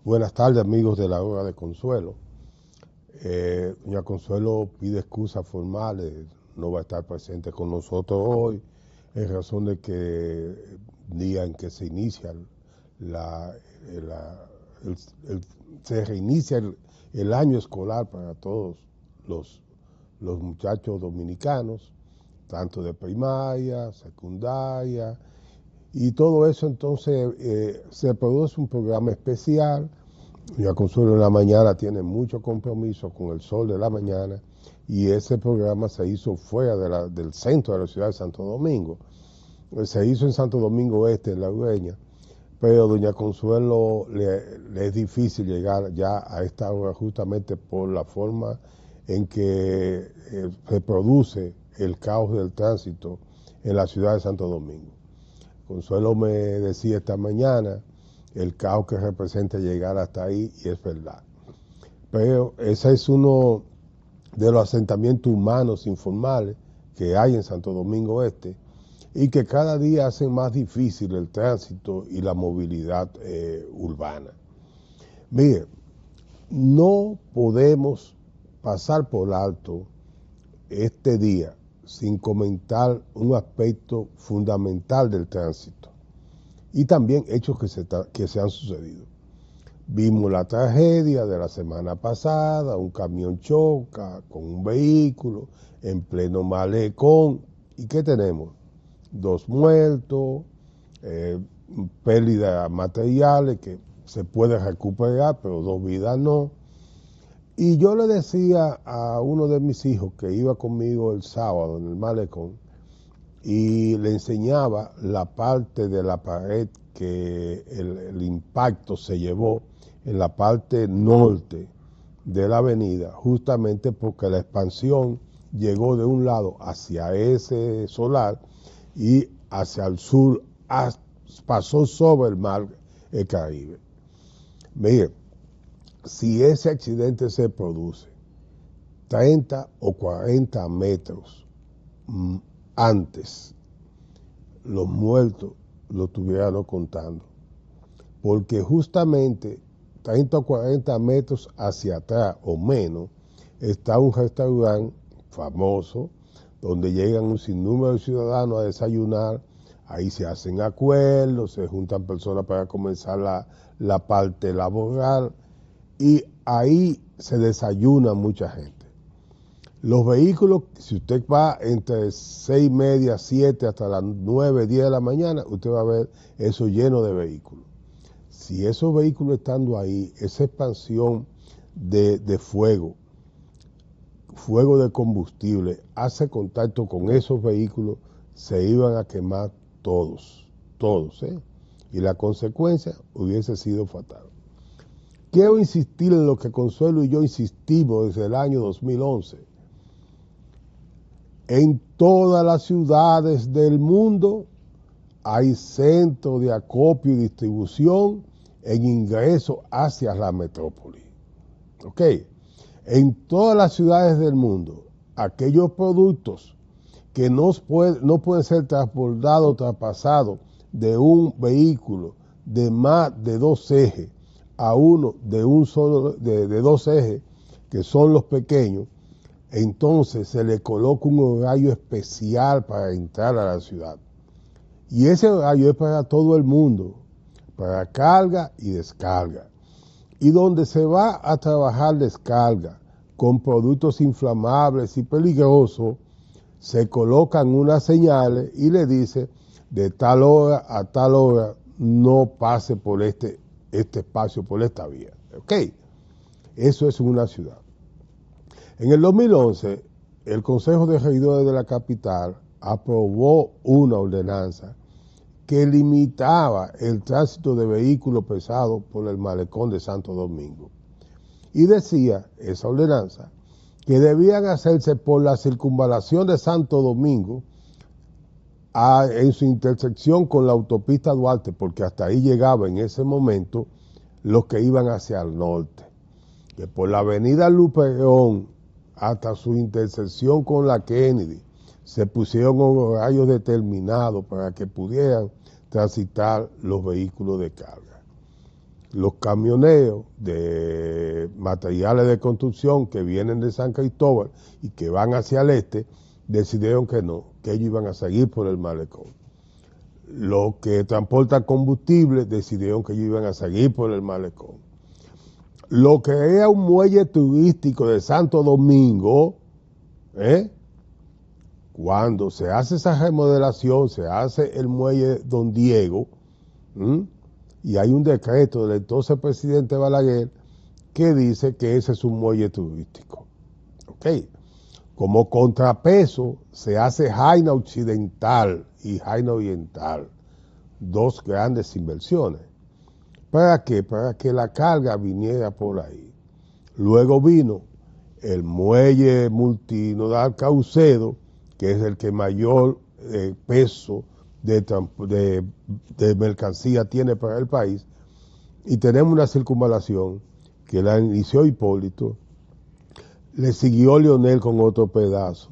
Buenas tardes, amigos de la hora de Consuelo. Doña Consuelo pide excusas formales, no va a estar presente con nosotros hoy, en razón de que día en que se inicia se reinicia el año escolar para todos los, los muchachos dominicanos, tanto de primaria, secundaria, y todo eso. Entonces se produce un programa especial. Doña Consuelo en la mañana tiene mucho compromiso con el sol de la mañana, y ese programa se hizo fuera del centro de la ciudad de Santo Domingo. Se hizo en Santo Domingo Este, en La Ureña, pero doña Consuelo le es difícil llegar ya a esta hora, justamente por la forma en que se produce el caos del tránsito en la ciudad de Santo Domingo. Consuelo me decía esta mañana el caos que representa llegar hasta ahí, y es verdad. Pero ese es uno de los asentamientos humanos informales que hay en Santo Domingo Este, y que cada día hacen más difícil el tránsito y la movilidad urbana. Mire, no podemos pasar por alto este día sin comentar un aspecto fundamental del tránsito y también hechos que se han sucedido. Vimos la tragedia de la semana pasada: un camión choca con un vehículo en pleno malecón. ¿Y qué tenemos? 2 muertos, pérdidas materiales que se puede recuperar, pero 2 vidas no. Y yo le decía a uno de mis hijos que iba conmigo el sábado en el malecón, y le enseñaba la parte de la pared que el impacto se llevó en la parte norte de la avenida, justamente porque la expansión llegó de un lado hacia ese solar y hacia el sur pasó sobre el mar Caribe. Mire, si ese accidente se produce 30 o 40 metros antes, los muertos lo estuvieran contando, porque justamente 30 o 40 metros hacia atrás o menos está un restaurante famoso donde llegan un sinnúmero de ciudadanos a desayunar. Ahí se hacen acuerdos, se juntan personas para comenzar la parte laboral, y ahí se desayuna mucha gente. Los vehículos, si usted va entre 6:30, 7 hasta las 9, 10 de la mañana, usted va a ver eso lleno de vehículos. Si esos vehículos estando ahí, esa expansión de fuego de combustible, hace contacto con esos vehículos, se iban a quemar todos, y la consecuencia hubiese sido fatal. Quiero insistir en lo que Consuelo y yo insistimos desde el año 2011. En todas las ciudades del mundo hay centros de acopio y distribución en ingreso hacia la metrópoli. ¿Ok? En todas las ciudades del mundo, aquellos productos que no pueden ser transbordados o traspasados de un vehículo de más de 2 ejes a uno de 2 ejes, que son los pequeños, entonces se le coloca un horario especial para entrar a la ciudad. Y ese horario es para todo el mundo, para carga y descarga. Y donde se va a trabajar descarga con productos inflamables y peligrosos, se colocan unas señales y le dice: de tal hora a tal hora no pase por este espacio, por esta vía. ¿Ok? Eso es una ciudad. En el 2011, el Consejo de Regidores de la capital aprobó una ordenanza que limitaba el tránsito de vehículos pesados por el malecón de Santo Domingo. Y decía esa ordenanza que debían hacerse por la circunvalación de Santo Domingo en su intersección con la autopista Duarte, porque hasta ahí llegaba en ese momento los que iban hacia el norte. Que por la avenida Luperón hasta su intersección con la Kennedy se pusieron horarios determinados para que pudieran transitar los vehículos de carga. los camioneos de materiales de construcción que vienen de San Cristóbal y que van hacia el este, decidieron que no, que ellos iban a seguir por el malecón. Los que transportan combustible decidieron que ellos iban a seguir por el malecón. Lo que era un muelle turístico de Santo Domingo, cuando se hace esa remodelación, se hace el muelle Don Diego, y hay un decreto del entonces presidente Balaguer que dice que ese es un muelle turístico. ¿Okay? Como contrapeso se hace Jaina Occidental y Jaina Oriental, dos grandes inversiones. ¿Para qué? Para que la carga viniera por ahí. Luego vino el muelle multinodal Caucedo, que es el que mayor peso de mercancía tiene para el país, y tenemos una circunvalación que la inició Hipólito, le siguió Leonel con otro pedazo,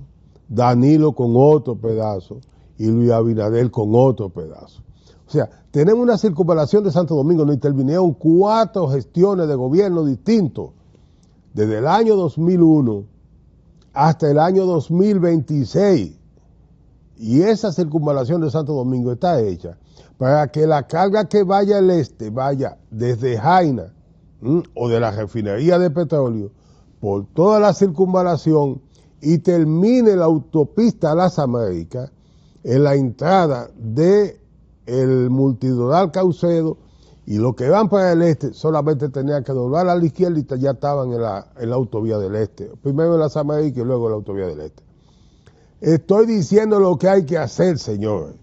Danilo con otro pedazo y Luis Abinader con otro pedazo. O sea, tenemos una circunvalación de Santo Domingo, nos intervinieron 4 gestiones de gobierno distintos, desde el año 2001 hasta el año 2026. Y esa circunvalación de Santo Domingo está hecha para que la carga que vaya al este vaya desde Jaina o de la refinería de petróleo por toda la circunvalación y termine la autopista a las Américas en la entrada de el multinodal Caucedo, y los que van para el este solamente tenían que doblar a la izquierda y ya estaban en la autovía del este. Primero en las Américas y luego en la autovía del este. Estoy diciendo lo que hay que hacer, señores.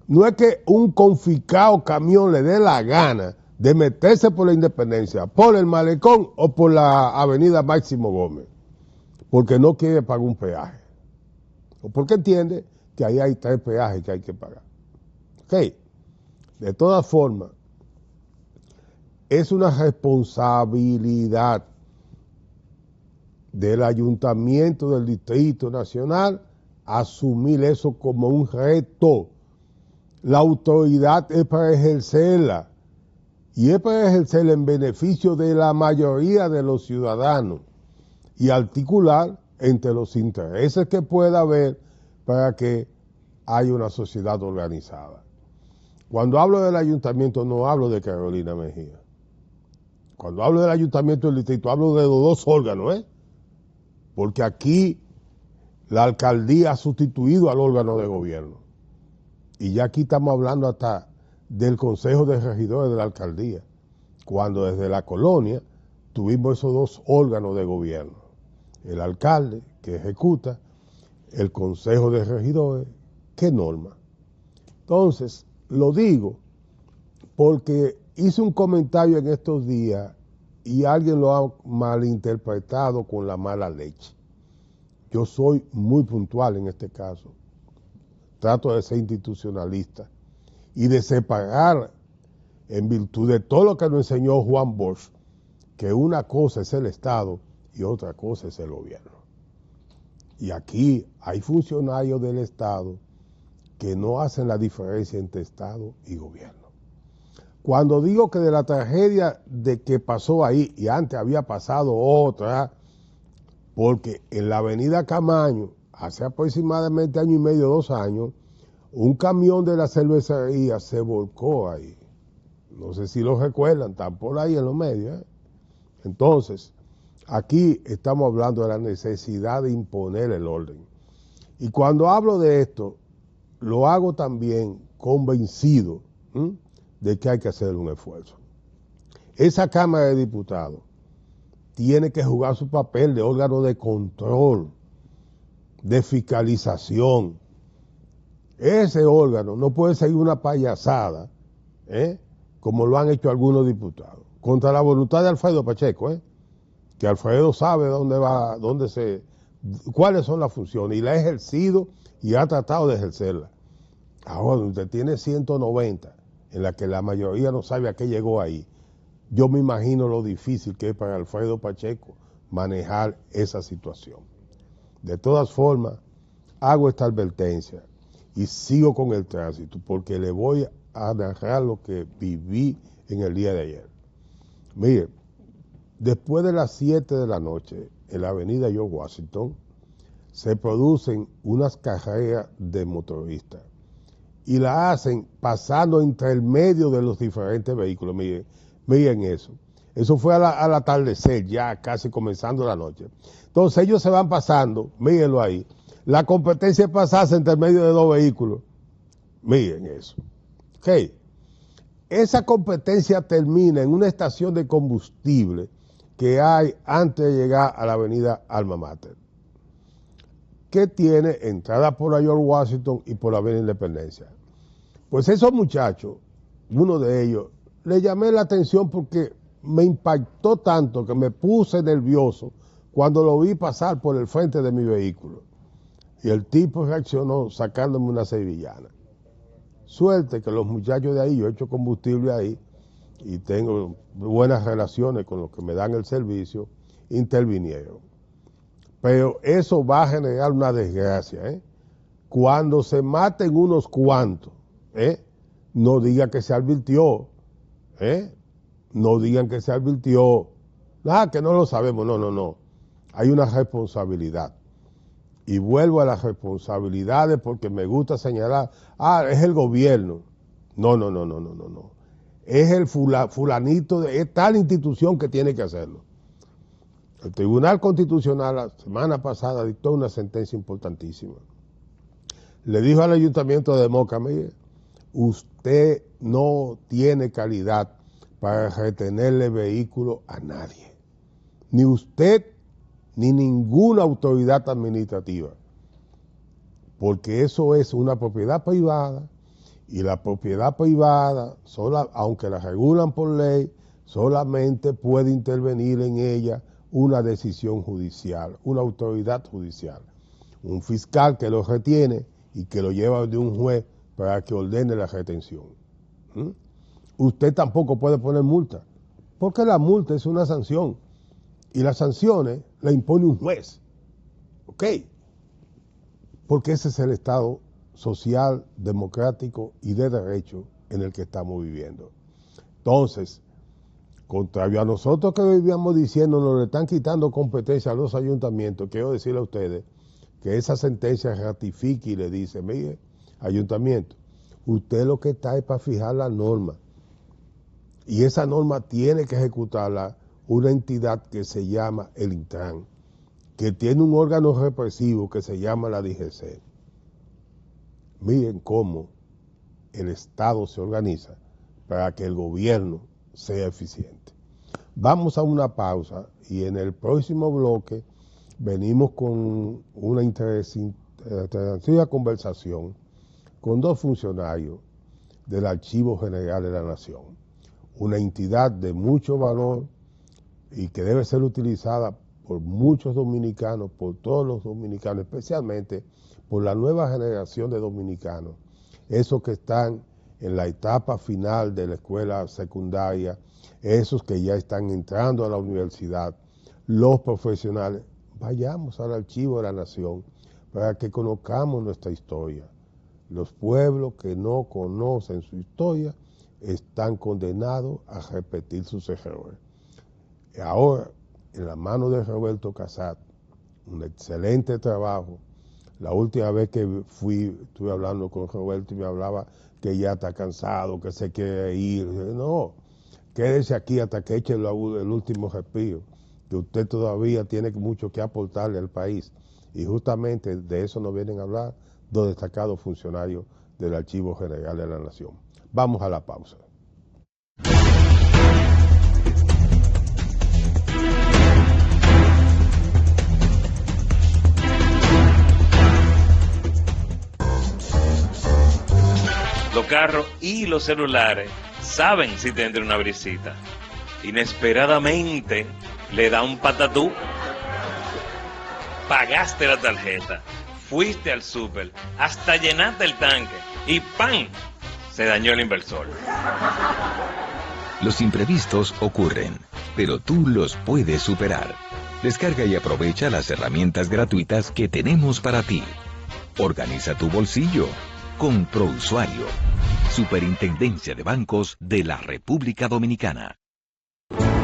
No es que un confiscado camión le dé la gana de meterse por la Independencia, por el Malecón o por la avenida Máximo Gómez, porque no quiere pagar un peaje. O porque entiende que ahí hay 3 peajes que hay que pagar. Ok. De todas formas, es una responsabilidad del Ayuntamiento del Distrito Nacional asumir eso como un reto. La autoridad es para ejercerla y es para ejercerla en beneficio de la mayoría de los ciudadanos y articular entre los intereses que pueda haber para que haya una sociedad organizada. Cuando hablo del ayuntamiento no hablo de Carolina Mejía. Cuando hablo del ayuntamiento del distrito hablo de los 2 órganos, porque aquí la alcaldía ha sustituido al órgano de gobierno. Y ya aquí estamos hablando hasta del Consejo de Regidores de la alcaldía, cuando desde la colonia tuvimos esos 2 órganos de gobierno. El alcalde, que ejecuta, el Consejo de Regidores, que norma. Entonces, lo digo porque hice un comentario en estos días y alguien lo ha malinterpretado con la mala leche. Yo soy muy puntual en este caso. Trato de ser institucionalista y de separar, en virtud de todo lo que nos enseñó Juan Bosch, que una cosa es el Estado y otra cosa es el gobierno. Y aquí hay funcionarios del Estado que no hacen la diferencia entre Estado y gobierno. Cuando digo que de la tragedia de que pasó ahí, y antes había pasado otra, porque en la avenida Camaño, hace aproximadamente 1 año y medio, 2 años, un camión de la cervecería se volcó ahí. No sé si lo recuerdan, están por ahí en los medios. Entonces, aquí estamos hablando de la necesidad de imponer el orden. Y cuando hablo de esto, lo hago también convencido de que hay que hacer un esfuerzo. Esa Cámara de Diputados tiene que jugar su papel de órgano de control, de fiscalización. Ese órgano no puede seguir una payasada, como lo han hecho algunos diputados, contra la voluntad de Alfredo Pacheco, que Alfredo sabe dónde va, cuáles son las funciones, y la ha ejercido y ha tratado de ejercerla. Ahora, usted tiene 190, en la que la mayoría no sabe a qué llegó ahí. Yo me imagino lo difícil que es para Alfredo Pacheco manejar esa situación. De todas formas, hago esta advertencia y sigo con el tránsito, porque le voy a narrar lo que viví en el día de ayer. Mire, después de las 7 de la noche, en la avenida George Washington, se producen unas carreras de motoristas y la hacen pasando entre el medio de los diferentes vehículos. Miren eso. Eso fue al atardecer, ya casi comenzando la noche. Entonces ellos se van pasando, mírenlo ahí. La competencia es pasarse entre el medio de dos vehículos. Miren eso. Ok. Esa competencia termina en una estación de combustible que hay antes de llegar a la avenida Alma Mater, que tiene entrada por la George Washington y por la avenida Independencia. Pues esos muchachos, uno de ellos, le llamé la atención porque me impactó tanto que me puse nervioso cuando lo vi pasar por el frente de mi vehículo. Y el tipo reaccionó sacándome una sevillana. Suerte que los muchachos de ahí, yo he hecho combustible ahí y tengo buenas relaciones con los que me dan el servicio, intervinieron. Pero eso va a generar una desgracia, ¿eh? Cuando se maten unos cuantos, no digan que se advirtió, no digan que se advirtió, que no lo sabemos, no. Hay una responsabilidad. Y vuelvo a las responsabilidades porque me gusta señalar, es el gobierno. No. Es el fulanito, es tal institución que tiene que hacerlo. El Tribunal Constitucional la semana pasada dictó una sentencia importantísima. Le dijo al Ayuntamiento de Moca, mire, usted no tiene calidad para retenerle vehículo a nadie. Ni usted, ni ninguna autoridad administrativa. Porque eso es una propiedad privada, y la propiedad privada, aunque la regulan por ley, solamente puede intervenir en ella una decisión judicial, una autoridad judicial. Un fiscal que lo retiene y que lo lleva de un juez para que ordene la retención. Usted tampoco puede poner multa, porque la multa es una sanción y las sanciones la impone un juez. ¿Ok? Porque ese es el Estado social, democrático y de derecho en el que estamos viviendo. Entonces, contrario a nosotros que vivíamos diciendo, nos le están quitando competencia a los ayuntamientos, quiero decirle a ustedes que esa sentencia ratifique y le dice, mire, ayuntamiento, usted lo que está es para fijar la norma, y esa norma tiene que ejecutarla una entidad que se llama el Intran, que tiene un órgano represivo que se llama la DGC. Miren cómo el Estado se organiza para que el gobierno sea eficiente. Vamos a una pausa y en el próximo bloque venimos con una interesante conversación con dos funcionarios del Archivo General de la Nación, una entidad de mucho valor y que debe ser utilizada por muchos dominicanos, por todos los dominicanos, especialmente por la nueva generación de dominicanos, esos que están en la etapa final de la escuela secundaria, esos que ya están entrando a la universidad, los profesionales. Vayamos al Archivo de la Nación para que conozcamos nuestra historia. Los pueblos que no conocen su historia están condenados a repetir sus errores. Y ahora, en la mano de Roberto Casat, un excelente trabajo. La última vez que estuve hablando con Roberto y me hablaba que ya está cansado, que se quiere ir. No, quédese aquí hasta que eche el último respiro, que usted todavía tiene mucho que aportarle al país. Y justamente de eso nos vienen a hablar dos destacados funcionarios del Archivo General de la Nación. Vamos a la pausa. Los carros y los celulares saben si tendrá una brisita. Inesperadamente le da un patatú. Pagaste la tarjeta, fuiste al súper, hasta llenaste el tanque y ¡pam! Se dañó el inversor. Los imprevistos ocurren, pero tú los puedes superar. Descarga y aprovecha las herramientas gratuitas que tenemos para ti. Organiza tu bolsillo con ProUsuario. Superintendencia de Bancos de la República Dominicana.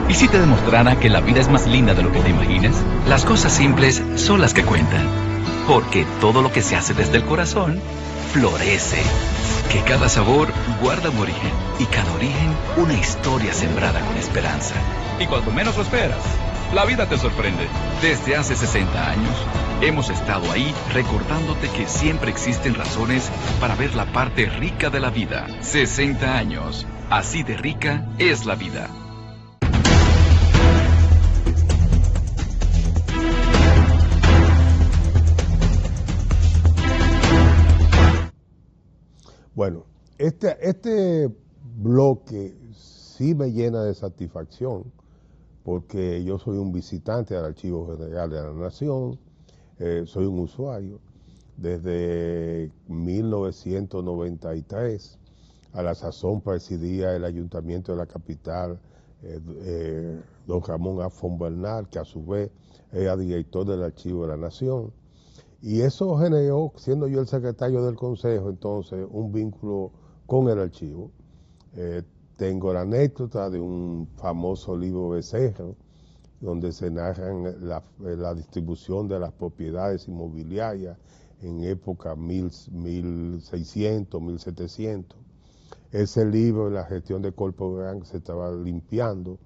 ¿Y si te demostrara que la vida es más linda de lo que te imaginas? Las cosas simples son las que cuentan. Porque todo lo que se hace desde el corazón, florece. Que cada sabor guarda un origen. Y cada origen, una historia sembrada con esperanza. Y cuando menos lo esperas, la vida te sorprende. Desde hace 60 años, hemos estado ahí recordándote que siempre existen razones para ver la parte rica de la vida. 60 años. Así de rica es la vida. Bueno, este bloque sí me llena de satisfacción porque yo soy un visitante al Archivo General de la Nación, soy un usuario. Desde 1993, a la sazón presidía el Ayuntamiento de la capital, don Ramón A. Fonbernal, que a su vez era director del Archivo de la Nación. Y eso generó, siendo yo el secretario del Consejo, entonces, un vínculo con el archivo. Tengo la anécdota de un famoso libro Becerro, donde se narran la distribución de las propiedades inmobiliarias en época 1600, 1700. Ese libro, la gestión de Corpo Gran, se estaba limpiando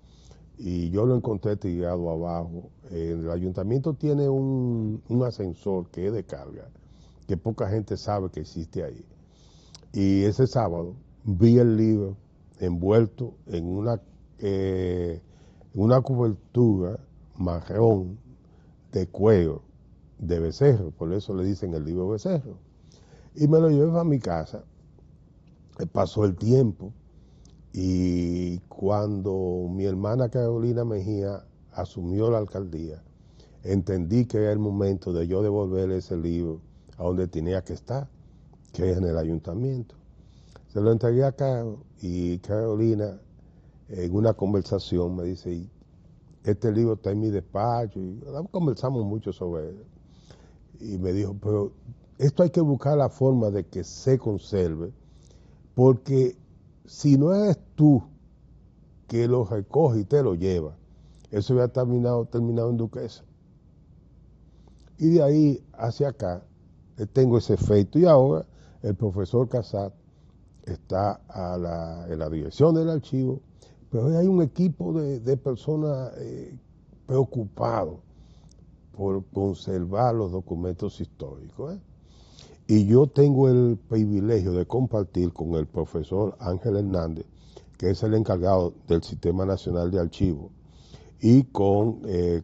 y yo lo encontré tirado abajo. El ayuntamiento tiene un ascensor que es de carga, que poca gente sabe que existe ahí. Y ese sábado vi el libro envuelto en una cobertura marrón de cuero de becerro, por eso le dicen el libro Becerro. Y me lo llevé para mi casa. Pasó el tiempo y cuando mi hermana Carolina Mejía asumió la alcaldía, entendí que era el momento de yo devolver ese libro a donde tenía que estar, que es en el ayuntamiento. Se lo entregué a Carol y Carolina en una conversación me dice, este libro está en mi despacho, y conversamos mucho sobre él. Y me dijo, pero esto hay que buscar la forma de que se conserve, porque si no eres tú que lo recoge y te lo lleva, eso ya ha terminado en Duquesa. Y de ahí hacia acá tengo ese efecto. Y ahora el profesor Casat está en la dirección del archivo, pero hay un equipo de personas preocupados por conservar los documentos históricos. Y yo tengo el privilegio de compartir con el profesor Ángel Hernández, que es el encargado del Sistema Nacional de Archivos, y con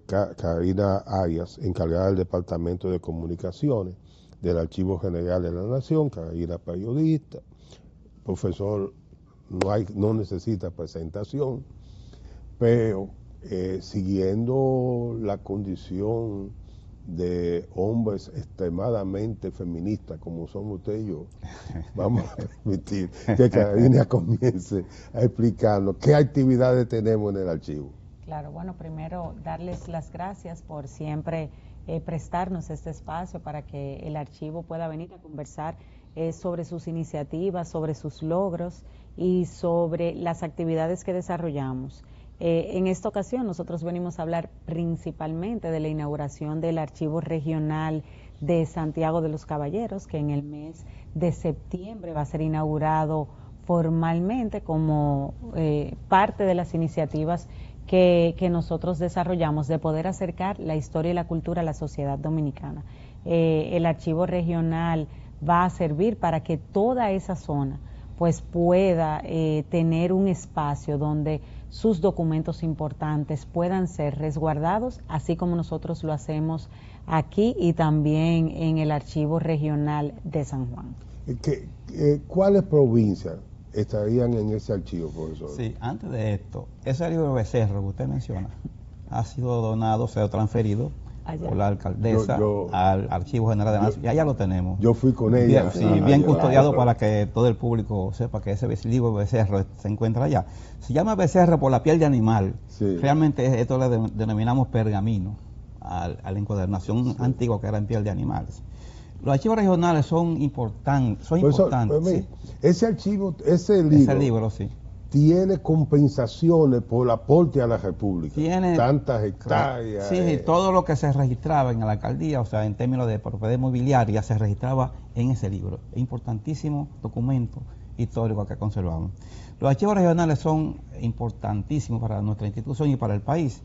Karina Arias, encargada del Departamento de Comunicaciones del Archivo General de la Nación. Karina periodista, profesor no necesita presentación, pero siguiendo la condición de hombres extremadamente feministas como somos usted y yo, vamos a permitir que Karina comience a explicarnos qué actividades tenemos en el archivo. Claro, bueno, primero darles las gracias por siempre prestarnos este espacio para que el archivo pueda venir a conversar sobre sus iniciativas, sobre sus logros y sobre las actividades que desarrollamos. En esta ocasión nosotros venimos a hablar principalmente de la inauguración del Archivo Regional de Santiago de los Caballeros, que en el mes de septiembre va a ser inaugurado formalmente como parte de las iniciativas que nosotros desarrollamos de poder acercar la historia y la cultura a la sociedad dominicana. El Archivo Regional va a servir para que toda esa zona pues pueda tener un espacio donde sus documentos importantes puedan ser resguardados, así como nosotros lo hacemos aquí y también en el Archivo Regional de San Juan. ¿Cuáles provincias estarían en ese archivo, profesor? Sí, antes de esto, ese libro Becerro que usted menciona ha sido donado, se ha transferido por la alcaldesa al Archivo General de la Nación. Ya lo tenemos. Yo fui con ella. Bien custodiado para que todo el público sepa que ese libro Becerro se encuentra allá. Se llama Becerro por la piel de animal. Sí. Realmente esto le denominamos pergamino a la encuadernación antigua que era en piel de animales. Los archivos regionales son importantes. Sí. Ese archivo, ese libro sí, tiene compensaciones por aporte a la República. Tiene tantas hectáreas. Sí, todo lo que se registraba en la alcaldía, o sea, en términos de propiedad inmobiliaria, se registraba en ese libro. Es importantísimo documento histórico que conservamos. Los archivos regionales son importantísimos para nuestra institución y para el país.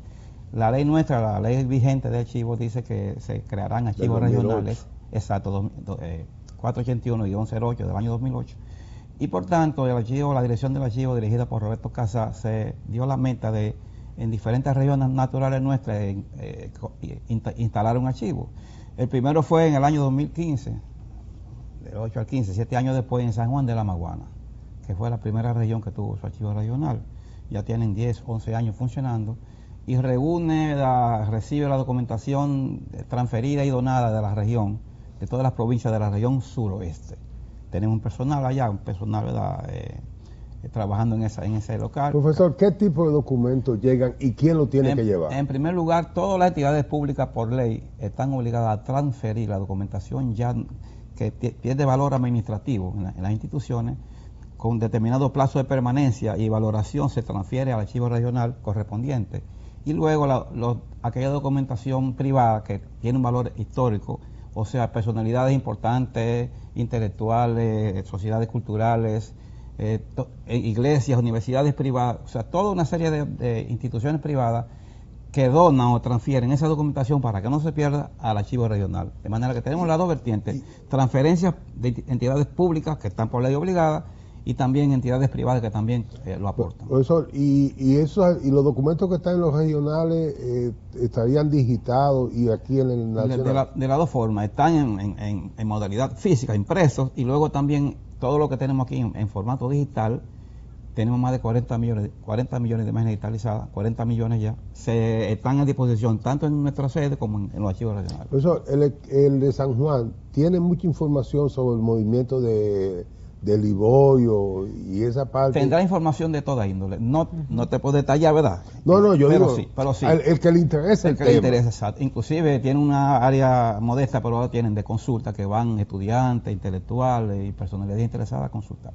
La ley nuestra, la ley vigente de archivos, dice que se crearán archivos regionales. Exacto, 481-08 del año 2008. Y por tanto, la dirección del archivo, dirigida por Roberto Casa, se dio la meta de, en diferentes regiones naturales nuestras, instalar un archivo. El primero fue en el año 2015, del 8 al 15, 7 años después, en San Juan de la Maguana, que fue la primera región que tuvo su archivo regional. Ya tienen 10, 11 años funcionando y recibe la documentación transferida y donada de la región, de todas las provincias de la región suroeste. Tenemos un personal allá, trabajando en ese local. Profesor, ¿qué tipo de documentos llegan y quién lo tiene que llevar? En primer lugar, todas las entidades públicas por ley están obligadas a transferir la documentación ya que pierde valor administrativo en las instituciones, con determinado plazo de permanencia y valoración se transfiere al archivo regional correspondiente. Y luego aquella documentación privada que tiene un valor histórico, o sea, personalidades importantes, intelectuales, sociedades culturales, iglesias, universidades privadas, o sea, toda una serie de instituciones privadas que donan o transfieren esa documentación para que no se pierda al archivo regional. De manera que tenemos las dos vertientes, transferencias de entidades públicas que están por ley obligadas y también entidades privadas que también lo aportan. Profesor, y los documentos que están en los regionales estarían digitados y aquí en el nacional. De las dos formas, están en modalidad física, impresos, y luego también todo lo que tenemos aquí en formato digital. Tenemos más de 40 millones de imágenes digitalizadas, 40 millones ya, están a disposición tanto en nuestra sede como en los archivos regionales. Profesor, el de San Juan tiene mucha información sobre el movimiento de Liborio y esa parte. Tendrá información de toda índole. No te puedo detallar, ¿verdad? No, yo digo, pero sí. El que le interesa el que le interesa, exacto. Inclusive tiene una área modesta, pero ahora tienen de consulta que van estudiantes, intelectuales y personalidades interesadas a consultar.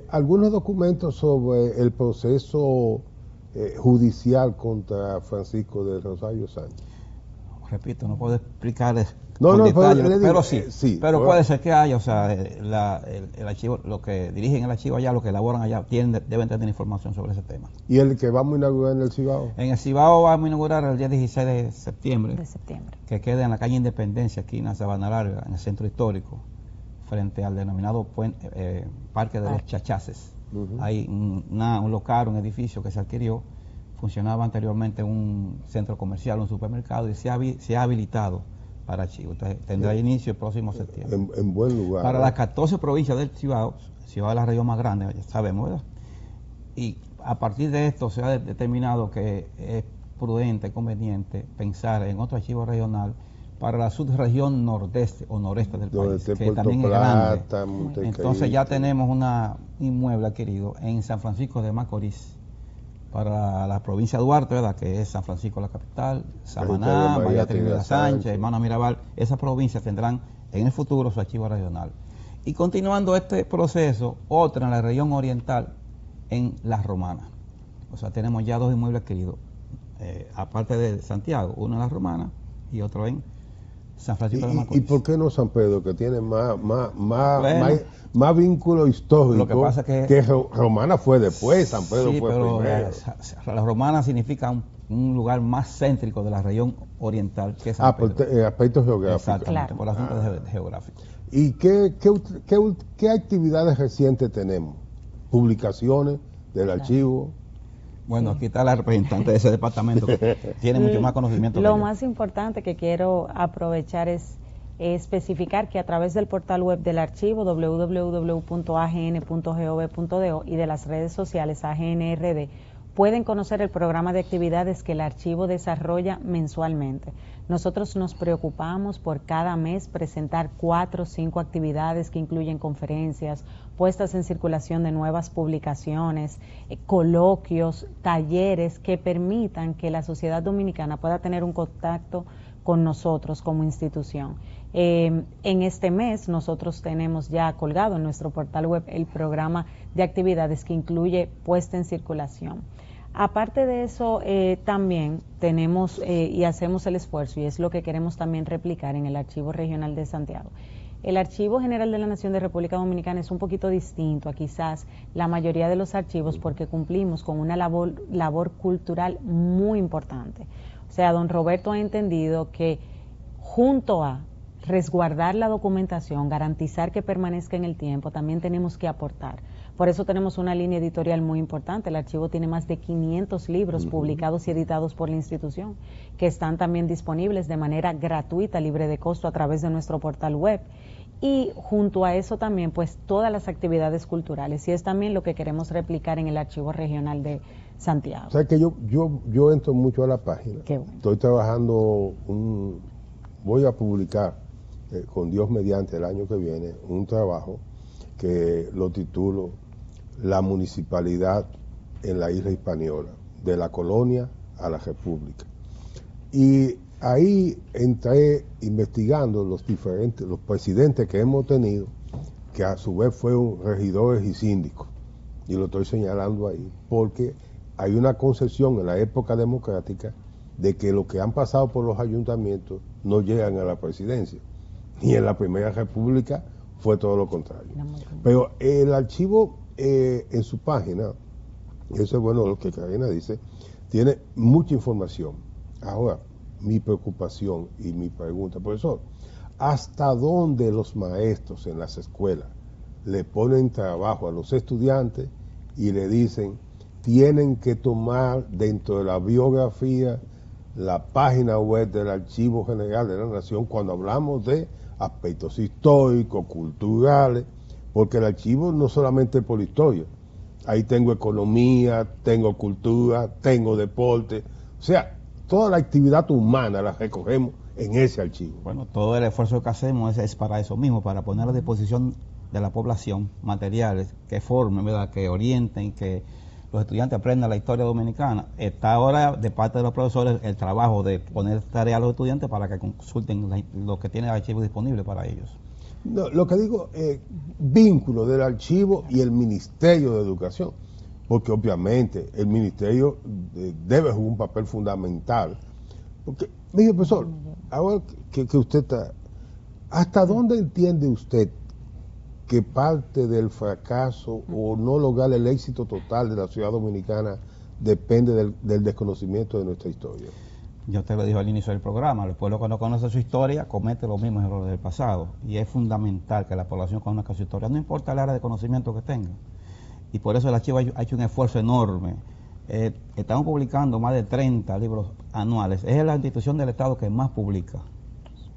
Algunos documentos sobre el proceso judicial contra Francisco del Rosario Sánchez. Repito, no puedo explicarles pero sí, pero puede ser que haya, o sea, el archivo, lo que dirigen el archivo allá, lo que elaboran allá, deben tener información sobre ese tema. ¿Y el que vamos a inaugurar en el Cibao? En el Cibao vamos a inaugurar el día 16 de septiembre. Que queda en la calle Independencia, aquí en la Sabana Larga, en el centro histórico, frente al denominado Parque de los Chachaces. Hay un local, un edificio que se adquirió. Funcionaba anteriormente un centro comercial, un supermercado, y se ha habilitado para archivo. Entonces, tendrá inicio el próximo septiembre. En buen lugar. Para las 14 provincias del Cibao, Cibao es la región más grande, ya sabemos, ¿verdad? Y a partir de esto se ha determinado que es prudente, conveniente pensar en otro archivo regional para la subregión nordeste o noreste del país, que también es grande. Entonces ya tenemos un inmueble adquirido en San Francisco de Macorís, para la provincia de Duarte, ¿verdad?, que es San Francisco la capital, Samaná, María Trinidad Sánchez, Hermana Mirabal. Esas provincias tendrán en el futuro su archivo regional. Y continuando este proceso, otra en la región oriental, en La Romana. O sea, tenemos ya dos inmuebles adquiridos, aparte de Santiago, uno en La Romana y otro en San Francisco de Macorís. ¿Y por qué no San Pedro, que tiene más vínculo histórico? Lo que pasa es que Romana fue después, San Pedro fue primero. La Romana significa un lugar más céntrico de la región oriental que San Pedro. Por aspectos geográficos. Exactamente, por asuntos geográficos. ¿Y qué actividades recientes tenemos? ¿Publicaciones del archivo? Bueno, aquí está la representante de ese departamento que tiene mucho más conocimiento. Lo más importante que quiero aprovechar es especificar que a través del portal web del archivo www.agn.gov.do y de las redes sociales AGNRD pueden conocer el programa de actividades que el archivo desarrolla mensualmente. Nosotros nos preocupamos por cada mes presentar 4 o 5 actividades que incluyen conferencias, puestas en circulación de nuevas publicaciones, coloquios, talleres que permitan que la sociedad dominicana pueda tener un contacto con nosotros como institución. En este mes nosotros tenemos ya colgado en nuestro portal web el programa de actividades que incluye puesta en circulación. Aparte de eso, también tenemos y hacemos el esfuerzo, y es lo que queremos también replicar en el Archivo Regional de Santiago. El Archivo General de la Nación de República Dominicana es un poquito distinto a quizás la mayoría de los archivos porque cumplimos con una labor cultural muy importante. O sea, don Roberto ha entendido que junto a resguardar la documentación, garantizar que permanezca en el tiempo, también tenemos que aportar. Por eso tenemos una línea editorial muy importante. El archivo tiene más de 500 libros publicados y editados por la institución, que están también disponibles de manera gratuita, libre de costo, a través de nuestro portal web. Y junto a eso también, pues, todas las actividades culturales. Y es también lo que queremos replicar en el Archivo Regional de Santiago. O sea que yo entro mucho a la página. Qué bueno. Estoy trabajando voy a publicar, con Dios mediante, el año que viene, un trabajo que lo titulo La municipalidad en la isla Hispaniola, de la colonia a la república. Y ahí entré investigando los presidentes que hemos tenido, que a su vez fueron regidores y síndicos, y lo estoy señalando ahí, porque hay una concepción en la época democrática de que lo que han pasado por los ayuntamientos no llegan a la presidencia, y en la Primera República fue todo lo contrario. Pero el archivo en su página, eso es bueno lo que Karina dice, tiene mucha información. Ahora, mi preocupación y mi pregunta, profesor, ¿hasta dónde los maestros en las escuelas le ponen trabajo a los estudiantes y le dicen, tienen que tomar dentro de la biografía la página web del Archivo General de la Nación cuando hablamos de aspectos históricos, culturales, porque el archivo no solamente es por historia, ahí tengo economía, tengo cultura, tengo deporte, o sea, toda la actividad humana la recogemos en ese archivo. Bueno, todo el esfuerzo que hacemos es para eso mismo, para poner a disposición de la población materiales que formen, ¿verdad?, que orienten, que los estudiantes aprendan la historia dominicana. Está ahora de parte de los profesores el trabajo de poner tarea a los estudiantes para que consulten lo que tiene el archivo disponible para ellos. No, lo que digo es vínculo del archivo y el Ministerio de Educación, porque obviamente el Ministerio debe jugar un papel fundamental. Porque, mire, profesor, ahora que usted está, ¿hasta dónde entiende usted que parte del fracaso o no lograr el éxito total de la sociedad dominicana depende del desconocimiento de nuestra historia? Yo te lo dije al inicio del programa, el pueblo que no conoce su historia comete los mismos errores del pasado, y es fundamental que la población conozca su historia, no importa el área de conocimiento que tenga. Y por eso el archivo ha hecho un esfuerzo enorme. Estamos publicando más de 30 libros anuales. Es la institución del Estado que más publica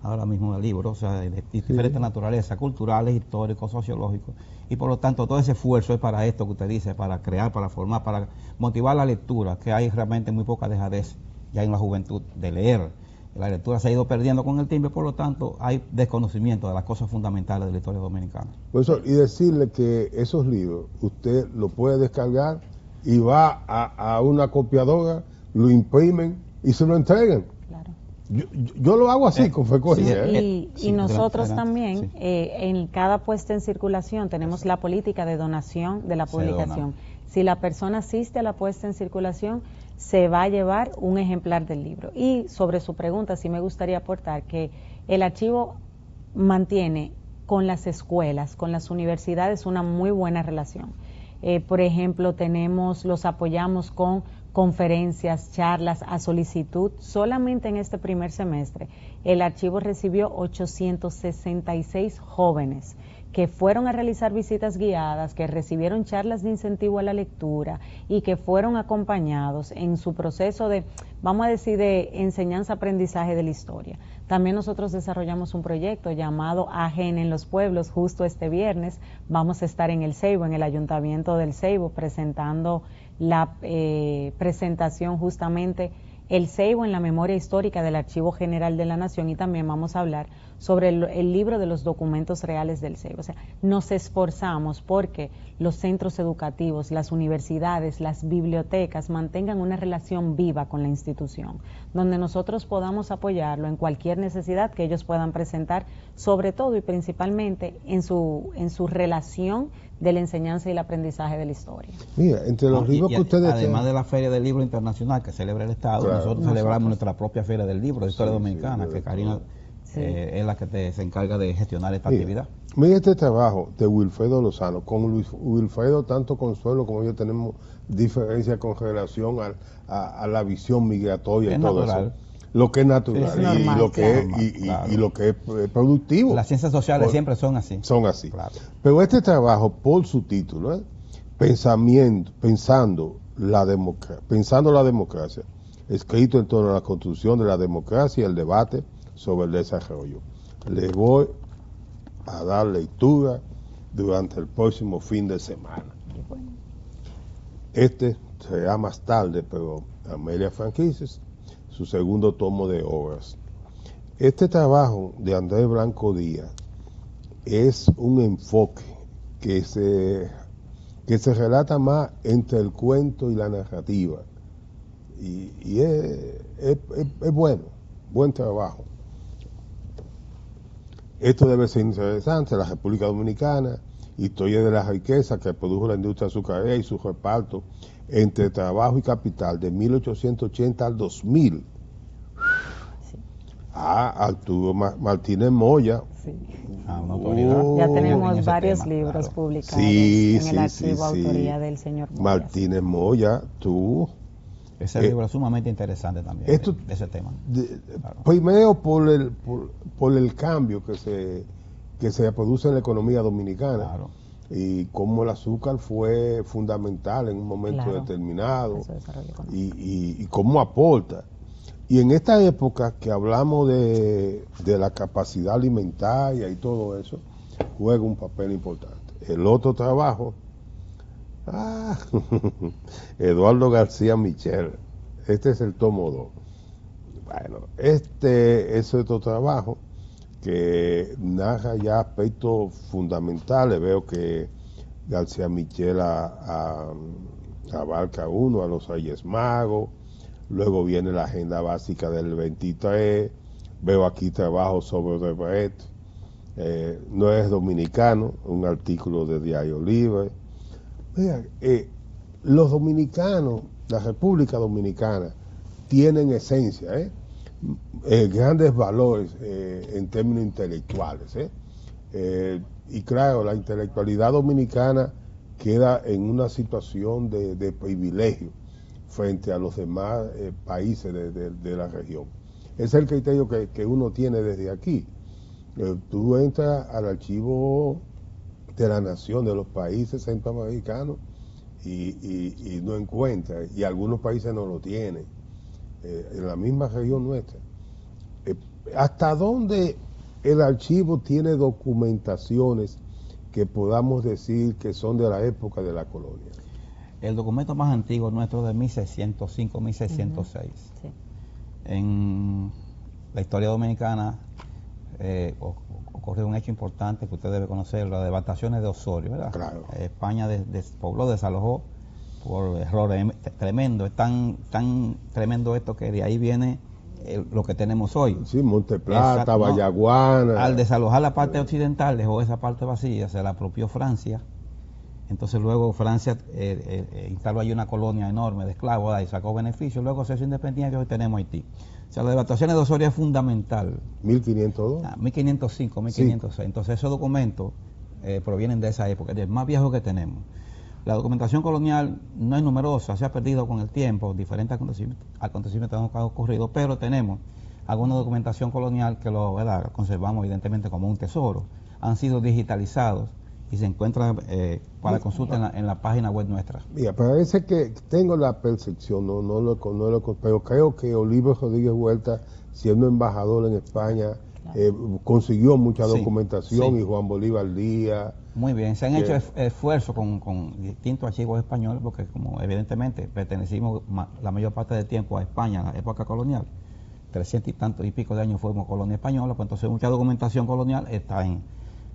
ahora mismo de libros, o sea, de diferentes naturalezas, culturales, históricos, sociológicos. Y por lo tanto todo ese esfuerzo es para esto que usted dice, para crear, para formar, para motivar la lectura, que hay realmente muy poca dejadez ya en la juventud de leer. La lectura se ha ido perdiendo con el tiempo, por lo tanto hay desconocimiento de las cosas fundamentales de la historia dominicana. Profesor, y decirle que esos libros usted los puede descargar y va a una copiadora, lo imprimen y se lo entregan. Claro. Yo lo hago así con frecuencia. Y nosotros también, en cada puesta en circulación, tenemos la política de donación de la publicación. Si la persona asiste a la puesta en circulación, se va a llevar un ejemplar del libro. Y sobre su pregunta, sí me gustaría aportar que el archivo mantiene con las escuelas, con las universidades, una muy buena relación. Por ejemplo, los apoyamos con conferencias, charlas a solicitud. Solamente en este primer semestre, el archivo recibió 866 jóvenes que fueron a realizar visitas guiadas, que recibieron charlas de incentivo a la lectura y que fueron acompañados en su proceso de, vamos a decir, de enseñanza-aprendizaje de la historia. También nosotros desarrollamos un proyecto llamado AGN en los Pueblos. Justo este viernes vamos a estar en el Ceibo, en el Ayuntamiento del Ceibo, presentando la presentación justamente el Seibo en la memoria histórica del Archivo General de la Nación, y también vamos a hablar sobre el libro de los documentos reales del Seibo. O sea, nos esforzamos porque los centros educativos, las universidades, las bibliotecas mantengan una relación viva con la institución, donde nosotros podamos apoyarlo en cualquier necesidad que ellos puedan presentar, sobre todo y principalmente en su relación de la enseñanza y el aprendizaje de la historia. Mira, entre los libros que ustedes además de la Feria del Libro Internacional que celebra el Estado, claro, nosotros celebramos nuestra propia Feria del Libro de Historia Dominicana, que Karina es la que se encarga de gestionar esta actividad. Mira este trabajo de Wilfredo Lozano. Con Wilfredo, tanto Consuelo como yo tenemos diferencia con relación a la visión migratoria es y todo natural. eso. Lo que es natural es normal, y lo que es productivo. Las ciencias sociales siempre son así. Son así. Claro. Pero este trabajo, por su título, pensando la democracia, escrito en torno a la construcción de la democracia y el debate sobre el desarrollo. Les voy a dar lectura durante el próximo fin de semana. Este será más tarde, pero Amelia Franquices, su segundo tomo de obras. Este trabajo de Andrés Blanco Díaz es un enfoque que se relata más entre el cuento y la narrativa. Y es bueno, buen trabajo. Esto debe ser interesante. La República Dominicana, historia de la riqueza que produjo la industria azucarera y su reparto entre trabajo y capital de 1880 al 2000. Arturo Martínez Moya. Sí. Una autoridad. Ya tenemos en varios tema, libros claro. publicados en el archivo autoría del señor Moya. Martínez Moya, tú. Ese libro es sumamente interesante también, esto, de ese tema. Claro. Primero por el cambio que se produce en la economía dominicana, Claro. y cómo el azúcar fue fundamental en un momento Claro. determinado, Eso desarrollo económico. y cómo aporta. Y en esta época que hablamos de la capacidad alimentaria y todo eso, juega un papel importante. El otro trabajo, Eduardo García Michel, este es el tomo 2. Bueno, este es otro trabajo que narra ya aspectos fundamentales. Veo que García Michel abarca uno, a los Reyes Magos, luego viene la agenda básica del 23, veo aquí trabajo sobre Brecht, no es dominicano, un artículo de Diario Libre. Vean, los dominicanos, la República Dominicana, tienen esencia, grandes valores en términos intelectuales. Y claro, la intelectualidad dominicana queda en una situación de privilegio frente a los demás países de la región. Es el criterio que uno tiene desde aquí. Tú entras al archivo de la nación de los países centroamericanos y no encuentras, y algunos países no lo tienen, en la misma región nuestra. ¿Hasta dónde el archivo tiene documentaciones que podamos decir que son de la época de la colonia? El documento más antiguo nuestro de 1605, 1606. Sí. En la historia dominicana ocurrió un hecho importante que usted debe conocer, las devastaciones de Osorio, ¿verdad? Claro. España despobló, desalojó por errores tremendos. Es tan tremendo esto que de ahí viene lo que tenemos hoy. Sí, Monte Plata, Vallaguana. Al desalojar la parte occidental, dejó esa parte vacía, se la apropió Francia. Entonces luego Francia instaló ahí una colonia enorme de esclavos y sacó beneficios. Luego se hizo independiente y hoy tenemos Haití. O sea, la devastación de Osorio es fundamental. 1502. 1505, 1506. Sí. Entonces esos documentos provienen de esa época, del más viejo que tenemos. La documentación colonial no es numerosa, se ha perdido con el tiempo, diferentes acontecimientos han ocurrido, pero tenemos alguna documentación colonial que lo conservamos evidentemente como un tesoro. Han sido digitalizados y se encuentra para consulta en la página web nuestra. Mira, parece que tengo la percepción, pero creo que Oliver Rodríguez Huerta, siendo embajador en España, consiguió mucha documentación, y Juan Bolívar Díaz, Muy bien, se han Bien. hecho esfuerzos con distintos archivos españoles, porque como evidentemente pertenecimos la mayor parte del tiempo a España, en la época colonial, 300 y tantos y pico de años fuimos colonia española, pues entonces mucha documentación colonial está en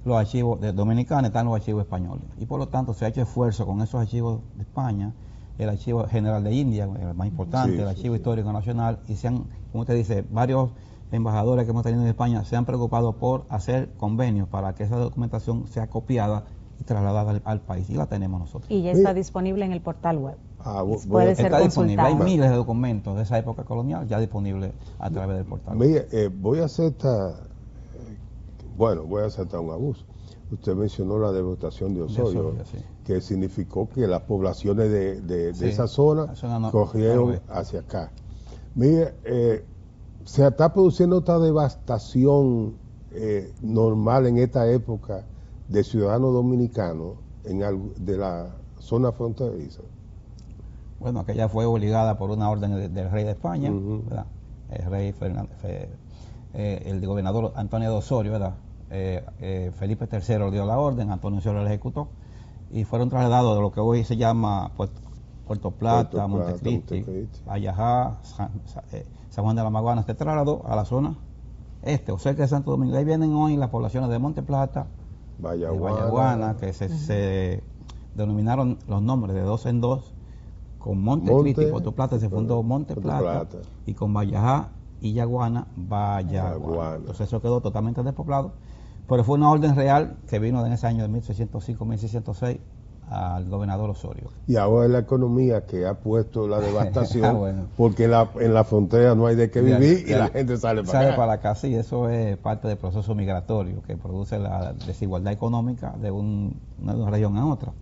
los archivos de dominicanos, están los archivos españoles. Y por lo tanto se ha hecho esfuerzo con esos archivos de España, el Archivo General de India, el más importante, Sí, el sí, Archivo sí. Histórico Nacional, y se han, como usted dice, varios embajadores que hemos tenido en España se han preocupado por hacer convenios para que esa documentación sea copiada y trasladada al país, y la tenemos nosotros. Y ya está disponible en el portal web. Puede ser Está disponible, hay consultado. miles de documentos de esa época colonial ya disponibles a través del portal. Mire, voy a aceptar un abuso. Usted mencionó la devastación de Osorio, Osorio, sí. que significó que las poblaciones de Sí, esa zona la zona corrieron noroeste. hacia acá. Mire, se está produciendo otra devastación normal en esta época de ciudadanos dominicanos de la zona fronteriza. Bueno, aquella fue obligada por una orden del rey de España, Ujú. ¿verdad? El rey el gobernador Antonio de Osorio, ¿verdad? Felipe III le dio la orden, Antonio Osorio la ejecutó, y fueron trasladados de lo que hoy se llama Puerto Plata, Montecristi, Ayajá, San Juan de la Maguana, se trasladó a la zona este o cerca de Santo Domingo. Ahí vienen hoy las poblaciones de Monte Plata, de Vallaguana, que se denominaron los nombres de dos en dos, con Montecristi y Puerto Plata se fundó Monte Plata, y con Vallajá y Yaguana, Vallaguana. Entonces eso quedó totalmente despoblado, pero fue una orden real que vino en ese año de 1605-1606 al gobernador Osorio. Y ahora es la economía que ha puesto la devastación, Bueno. porque en la frontera no hay de qué vivir y Ya- la gente sale para Sale acá. para acá, sí, eso es parte del proceso migratorio que produce la desigualdad económica de una región a otra.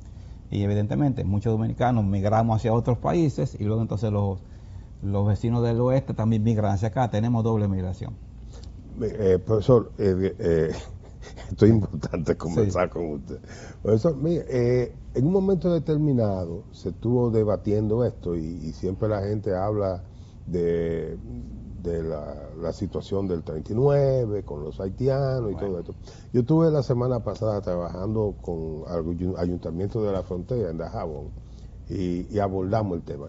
Y evidentemente muchos dominicanos migramos hacia otros países y luego entonces los vecinos del oeste también migran hacia acá. Tenemos doble migración. Profesor, esto es importante conversar con usted. Profesor, mire, en un momento determinado se estuvo debatiendo esto y siempre la gente habla de la situación del 39 con los haitianos y todo esto. Yo estuve la semana pasada trabajando con el Ayuntamiento de la Frontera en Dajabón y abordamos el tema.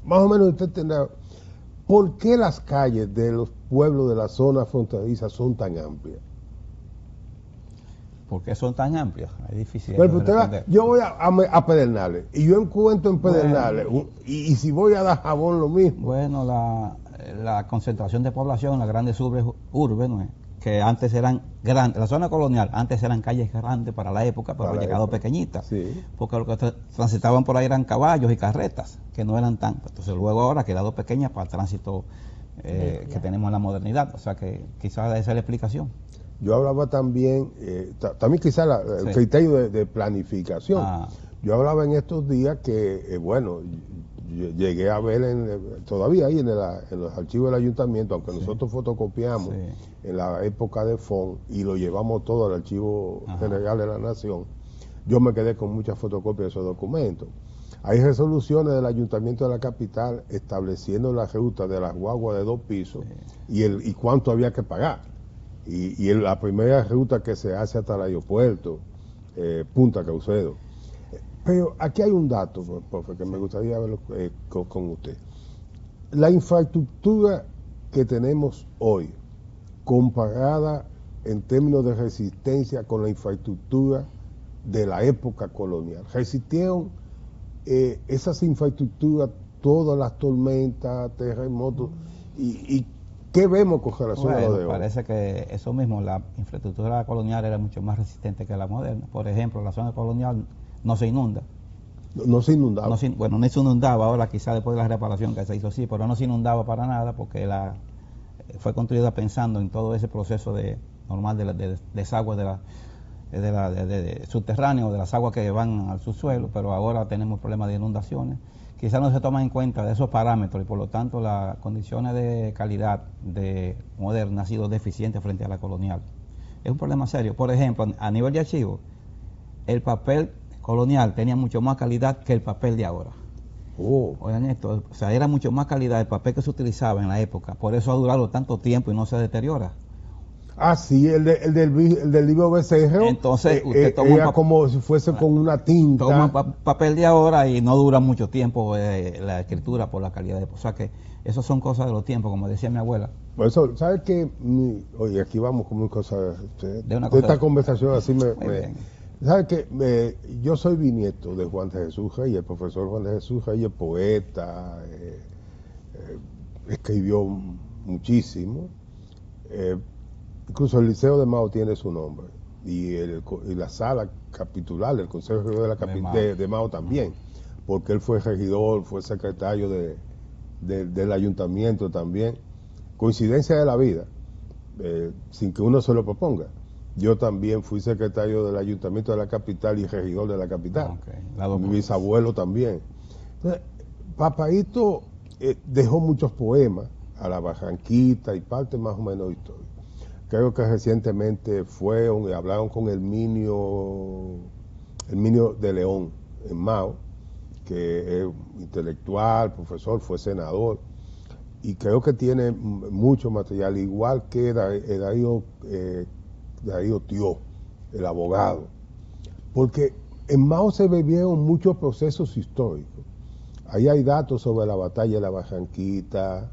Más o menos usted tendrá, ¿por qué las calles de los pueblos de la zona fronteriza son tan amplias? ¿Por qué son tan amplias? Es difícil Pero de usted va- responder. yo voy a Pedernales y yo encuentro en Pedernales y si voy a Dajabón lo mismo. Bueno, la concentración de población en las grandes urbes, ¿no es? Que antes eran grandes, la zona colonial, antes eran calles grandes para la época, pero Para han la llegado época. pequeñitas, Sí. porque lo que transitaban por ahí eran caballos y carretas, que no eran tan, entonces luego ahora ha quedado pequeña para el tránsito que tenemos en la modernidad, o sea que quizás esa es la explicación. Yo hablaba también, también quizás el Sí. criterio de planificación. Ah. Yo hablaba en estos días que, bueno, yo llegué a ver todavía ahí en los archivos del ayuntamiento, aunque nosotros fotocopiamos Sí. en la época de FON y lo llevamos todo al Archivo Ajá. General de la Nación, yo me quedé con muchas fotocopias de esos documentos. Hay resoluciones del ayuntamiento de la capital estableciendo la ruta de las guaguas de 2 pisos y cuánto había que pagar. Y la primera ruta que se hace hasta el aeropuerto, Punta Caucedo. Pero aquí hay un dato, profe, que me gustaría verlo con usted. La infraestructura que tenemos hoy, comparada en términos de resistencia con la infraestructura de la época colonial, ¿resistieron esas infraestructuras todas las tormentas, terremotos? ¿Y qué vemos con relación a lo de Bueno, hoy? parece que eso mismo, la infraestructura colonial era mucho más resistente que la moderna. Por ejemplo, la zona colonial no se inunda. No se inundaba. No se inundaba, ahora quizá después de la reparación que se hizo sí, pero no se inundaba para nada porque fue construida pensando en todo ese proceso normal de desagüe de subterráneo, de las aguas que van al subsuelo, pero ahora tenemos problemas de inundaciones. Quizás no se toman en cuenta de esos parámetros y por lo tanto las condiciones de calidad moderna han sido deficientes frente a la colonial. Es un problema serio. Por ejemplo, a nivel de archivo, el papel colonial tenía mucho más calidad que el papel de ahora. Oigan esto, o sea, era mucho más calidad el papel que se utilizaba en la época, por eso ha durado tanto tiempo y no se deteriora. Ah, sí, el del libro BCR. Entonces, usted toma era como si fuese con una tinta. Toma papel de ahora y no dura mucho tiempo la escritura por la calidad de... O sea que eso son cosas de los tiempos, como decía mi abuela. Por eso, ¿sabes qué? Oye, aquí vamos con una cosa... De una de cosa esta de- conversación así Muy bien. ¿Sabes qué? Yo soy bisnieto de Juan de Jesús Reyes, el profesor Juan de Jesús Reyes, poeta, escribió muchísimo. Incluso el Liceo de Mao tiene su nombre. Y la sala capitular, el Consejo Regidor de Mao también, porque él fue regidor, fue secretario del ayuntamiento también. Coincidencia de la vida, sin que uno se lo proponga. Yo también fui secretario del ayuntamiento de la capital y regidor de la capital. Mi bisabuelo también. Entonces, Papaito dejó muchos poemas a la Barranquita y parte más o menos histórica. Creo que recientemente fueron y hablaron con Herminio de León en Mao, que es intelectual, profesor, fue senador, y creo que tiene mucho material, igual que Darío Tió, el abogado, porque en Mao se vivieron muchos procesos históricos. Ahí hay datos sobre la batalla de la Barranquita,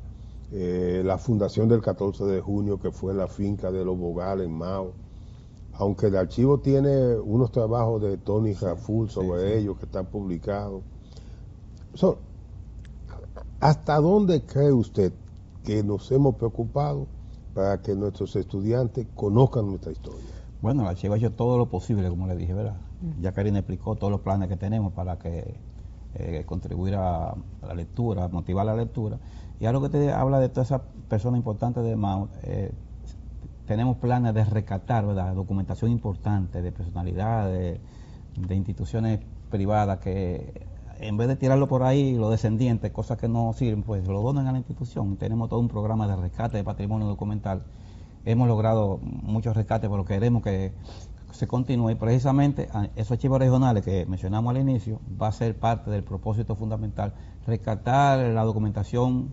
la fundación del 14 de junio, que fue en la finca de Los Bogales, en Mao. Aunque el archivo tiene unos trabajos de Tony Raful sobre ellos que están publicados. ¿Hasta dónde cree usted que nos hemos preocupado para que nuestros estudiantes conozcan nuestra historia? Bueno, el archivo ha hecho todo lo posible, como le dije, ¿verdad? Ya Karina explicó todos los planes que tenemos para que contribuir a la lectura, motivar la lectura. Y ahora que usted habla de todas esas personas importantes de Mao, tenemos planes de rescatar, ¿verdad?, documentación importante de personalidades, de instituciones privadas que en vez de tirarlo por ahí, los descendientes, cosas que no sirven, pues lo donan a la institución. Tenemos todo un programa de rescate de patrimonio documental. Hemos logrado muchos rescates, pero queremos que se continúe. Y precisamente esos archivos regionales que mencionamos al inicio va a ser parte del propósito fundamental, rescatar la documentación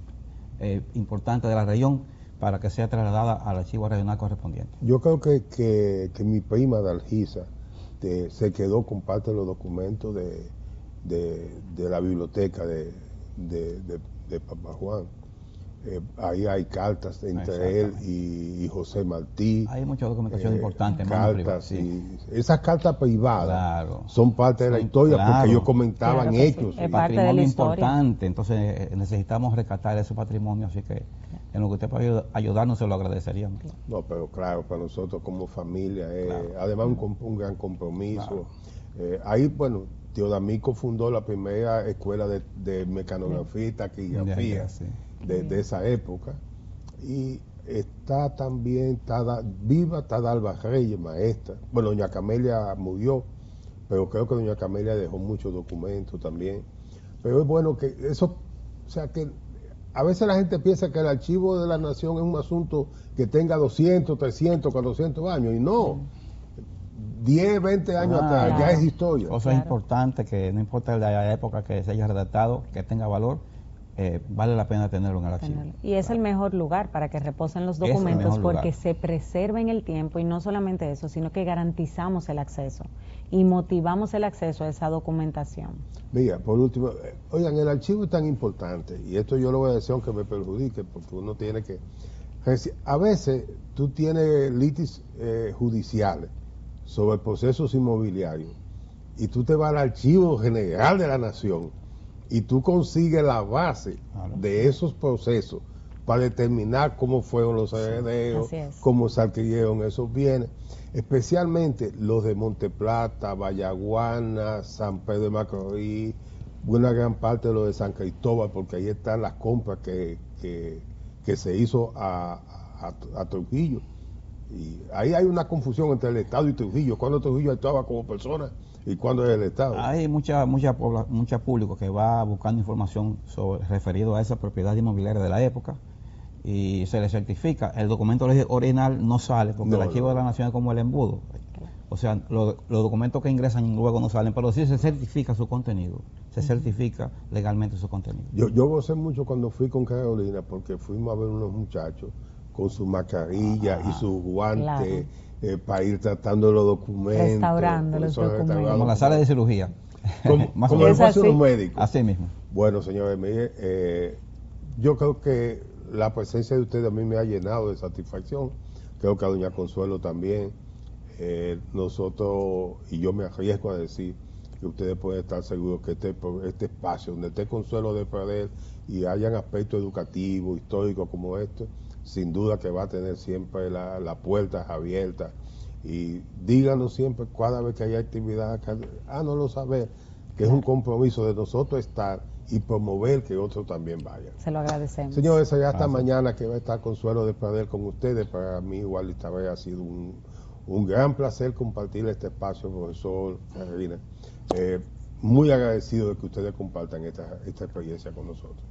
importante de la región para que sea trasladada al archivo regional correspondiente. Yo creo que mi prima Dalgisa se quedó con parte de los documentos de la biblioteca de Papá Juan. Ahí hay cartas entre él y José Martí. Hay mucha documentación importante. Cartas, sí. Esas cartas privadas son parte de la historia, claro, porque ellos comentaban hechos. Es parte de la historia. Importante, entonces necesitamos rescatar ese patrimonio, así que en lo que usted pueda ayudarnos se lo agradeceríamos. No, pero claro, para nosotros como familia, además un gran compromiso. Ahí, bueno, Tío D'Amico fundó la primera escuela de mecanografía y taquigrafía de esa época. Y está también, viva Tadalba Reyes, maestra. Bueno, doña Camelia murió, pero creo que doña Camelia dejó muchos documentos también. Pero es bueno que eso, o sea que a veces la gente piensa que el archivo de la nación es un asunto que tenga 200, 300, 400 años, y no. 10, 20 años atrás, ya es historia. Cosas importantes que no importa la época que se haya redactado, que tenga valor, vale la pena tenerlo en el archivo. Y es el mejor lugar para que reposen los documentos, porque se preserva en el tiempo, y no solamente eso, sino que garantizamos el acceso y motivamos el acceso a esa documentación. Mira, por último, oigan, el archivo es tan importante, y esto yo lo voy a decir aunque me perjudique, porque uno tiene que... A veces tú tienes litis judiciales sobre procesos inmobiliarios, y tú te vas al Archivo General de la Nación y tú consigues la base de esos procesos para determinar cómo fueron los herederos, cómo se adquirieron esos bienes, especialmente los de Monteplata, Vallaguana, San Pedro de Macorís, una gran parte de los de San Cristóbal, porque ahí están las compras que se hizo a Trujillo. Y ahí hay una confusión entre el Estado y Trujillo. ¿Cuándo Trujillo actuaba como persona y cuándo es el Estado? Hay mucha público que va buscando información referido a esa propiedad inmobiliaria de la época y se le certifica. El documento original no sale porque el Archivo de la Nación es como el embudo. O sea, los documentos que ingresan luego no salen, pero sí se certifica su contenido, se certifica legalmente su contenido. Yo gocé mucho cuando fui con Carolina, porque fuimos a ver unos muchachos con su mascarilla y sus guantes claro. para ir tratando los documentos. Restaurando los documentos. Como la sala de cirugía. Como Más o como menos. el negocio de los médicos. Así mismo. Bueno, señores, mire, yo creo que la presencia de ustedes a mí me ha llenado de satisfacción. Creo que a doña Consuelo también. Nosotros, y yo me arriesgo a decir que ustedes pueden estar seguros que este espacio, donde esté Consuelo de Pradel y hayan aspectos educativos, históricos como este, sin duda que va a tener siempre las puertas abiertas. Y díganos siempre, cada vez que haya actividad, háganoslo saber, que es un compromiso de nosotros estar y promover que otros también vayan. Se lo agradecemos. Señores, será hasta mañana que va a estar Consuelo de Pradel con ustedes. Para mí, igual esta vez ha sido un gran placer compartir este espacio, profesor Carolina. Muy agradecido de que ustedes compartan esta experiencia con nosotros.